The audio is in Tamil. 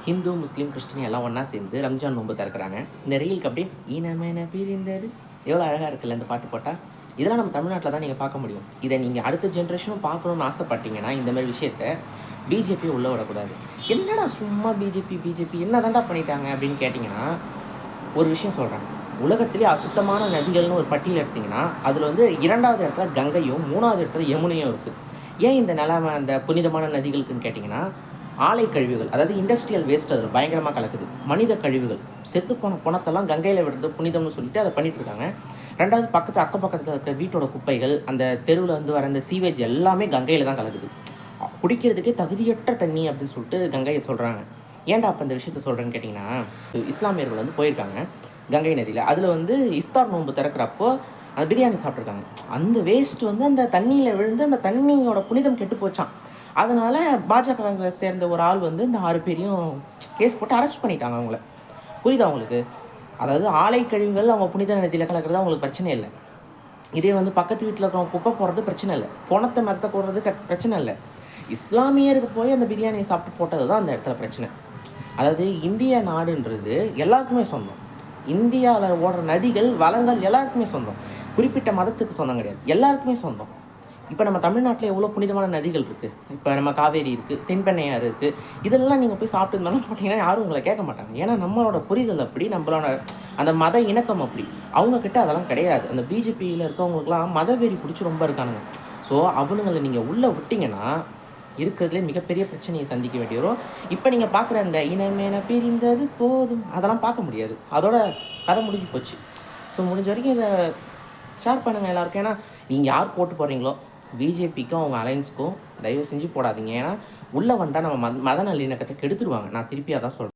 ஹிந்து, முஸ்லீம், கிறிஸ்டின் எல்லாம் ஒன்றா சேர்ந்து ரம்ஜான் நோன்பு திறக்கிறாங்க. இந்த ரீலுக்கு அப்படியே இனமென பிரிந்தது எவ்வளோ அழகாக இருக்குல்ல இந்த பாட்டு போட்டால். இதெல்லாம் நம்ம தமிழ்நாட்டில் தான் நீங்கள் பார்க்க முடியும். இதை நீங்கள் அடுத்த ஜென்ரேஷனும் பார்க்கணுன்னு ஆசைப்பட்டீங்கன்னா இந்த மாதிரி விஷயத்த பிஜேபி உள்ளே விடக்கூடாது. என்னடா சும்மா பிஜேபி என்ன தாண்டா பண்ணிட்டாங்க அப்படின்னு கேட்டிங்கன்னா ஒரு விஷயம் சொல்கிறேன். உலகத்திலே அசுத்தமான நதிகள்னு ஒரு பட்டியல் எடுத்திங்கன்னா அதில் வந்து 2வது இடத்துல கங்கையும் 3வது இடத்துல யமுனையும் இருக்குது. ஏன் இந்த நிலைமை அந்த புனிதமான நதிகளுக்குன்னு கேட்டிங்கன்னா ஆலை கழிவுகள், அதாவது இண்டஸ்ட்ரியல் வேஸ்ட் அதில் பயங்கரமாக கலக்குது. மனித கழிவுகள், செத்துப்போன பணத்தெல்லாம் கங்கையில் விடுறது புனிதம்னு சொல்லிட்டு அதை பண்ணிகிட்ருக்காங்க. 2வது அக்கப்பக்கத்தில் இருக்க வீட்டோட குப்பைகள், அந்த தெருவில் வந்து வர அந்த சீவேஜ் எல்லாமே கங்கையில் தான் கலக்குது. குடிக்கிறதுக்கே தகுதியற்ற தண்ணி அப்படின்னு சொல்லிட்டு கங்கையை சொல்கிறாங்க. ஏன்டா அப்போ இந்த விஷயத்த சொல்கிறேன்னு கேட்டிங்கன்னா, இஸ்லாமியர்கள் வந்து போயிருக்காங்க கங்கை நதியில். அதில் வந்து இஃப்தார் நோன்பு திறக்கிறப்போ அந்த பிரியாணி சாப்பிட்ருக்காங்க. அந்த வேஸ்ட் வந்து அந்த தண்ணியில் விழுந்து அந்த தண்ணியோட புனிதம் கெட்டு போச்சான். அதனால் பாஜகவை சேர்ந்த ஒரு ஆள் வந்து இந்த 6 பேரையும் கேஸ் போட்டு அரெஸ்ட் பண்ணிட்டாங்க அவங்கள. புரியுதா அவங்களுக்கு? அதாவது ஆலை கழிவுகள் அவங்க புனித நதியில் கலக்கிறது அவங்களுக்கு பிரச்சனை இல்லை. இதே வந்து பக்கத்து வீட்டில் இருக்கிறவங்க குப்பை போடுறது பிரச்சனை இல்லை, பணத்தை மரத்தை போடுறது பிரச்சனை இல்லை. இஸ்லாமியருக்கு போய் அந்த பிரியாணியை சாப்பிட்டு போட்டது தான் அந்த இடத்துல பிரச்சனை. அதாவது இந்திய நாடுன்றது எல்லாருக்குமே சொந்தம். இந்தியாவில் ஓடுற நதிகள், வளங்கள் எல்லாருக்குமே சொந்தம். குறிப்பிட்ட மதத்துக்கு சொந்தம் கிடையாது, எல்லாருக்குமே சொந்தம். இப்போ நம்ம தமிழ்நாட்டில் எவ்வளோ புனிதமான நதிகள் இருக்குது. இப்போ நம்ம காவேரி இருக்குது, தென்பெண்ணையாறு இருக்குது. இதெல்லாம் நீங்கள் போய் சாப்பிட்டு இருந்தாலும் போட்டிங்கன்னா யாரும் உங்களை கேட்க மாட்டாங்க. ஏன்னா நம்மளோட புரிதல் அப்படி, நம்மளோட அந்த மத இணக்கம் அப்படி. அவங்கக்கிட்ட அதெல்லாம் கிடையாது. அந்த பிஜேபியில் இருக்கவங்களுக்குலாம் மதவெறி பிடிச்சி ரொம்ப இருக்கானுங்க. ஸோ அவனுங்களை நீங்கள் உள்ளே விட்டிங்கன்னா இருக்கிறதுலே மிகப்பெரிய பிரச்சனையை சந்திக்க வேண்டி வரும். இப்போ நீங்கள் பார்க்குற அந்த இனமேன பிரிந்தது போதும் அதெல்லாம் பார்க்க முடியாது. அதோட கதை முடிஞ்சு போச்சு. ஸோ முடிஞ்ச வரைக்கும் இதை ஷேர் பண்ணுங்கள் எல்லாருக்கும். ஏன்னா நீங்கள் யார் போட்டு போகிறீங்களோ பிஜேபிக்கும் அவங்க அலைன்ஸுக்கும் தயவு செஞ்சு போடாதீங்க. ஏன்னா உள்ளே வந்தால் நம்ம மத நல்லிணக்கத்தை கெடுத்துருவாங்க. நான் திருப்பி அதான் சொல்கிறேன்.